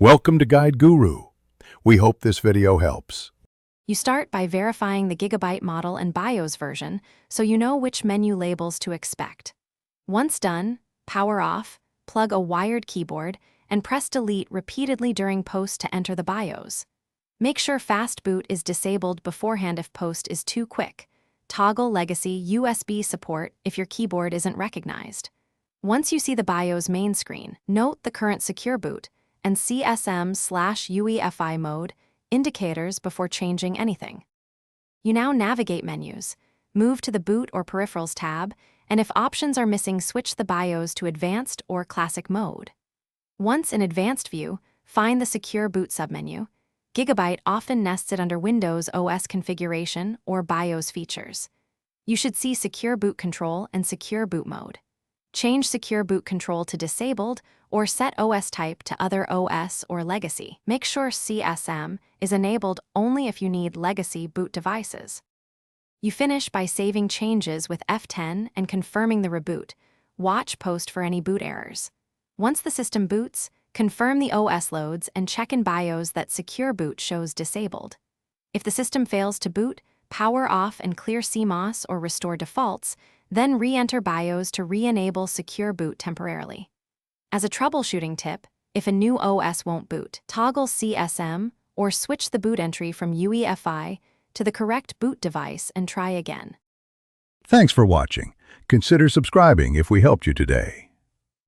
Welcome to Guide Guru. We hope this video helps. You start by verifying the Gigabyte model and BIOS version so you know which menu labels to expect. Once done, power off, plug a wired keyboard, and press delete repeatedly during post to enter the BIOS. Make sure fast boot is disabled beforehand if post is too quick. Toggle legacy USB support if your keyboard isn't recognized. Once you see the BIOS main screen, note the current secure boot and CSM/UEFI mode indicators before changing anything. You now navigate menus, move to the Boot or Peripherals tab, and if options are missing, switch the BIOS to Advanced or Classic mode. Once in Advanced view, find the Secure Boot submenu. Gigabyte often nests it under Windows OS configuration or BIOS features. You should see Secure Boot Control and Secure Boot Mode. Change Secure Boot Control to Disabled or set OS type to Other OS or Legacy. Make sure CSM is enabled only if you need legacy boot devices. You finish by saving changes with F10 and confirming the reboot. Watch post for any boot errors. Once the system boots, confirm the OS loads and check in BIOS that Secure Boot shows disabled. If the system fails to boot, power off and clear CMOS or restore defaults, then re-enter BIOS to re-enable Secure Boot temporarily. As a troubleshooting tip, if a new OS won't boot, toggle CSM or switch the boot entry from UEFI to the correct boot device and try again. Thanks for watching. Consider subscribing if we helped you today.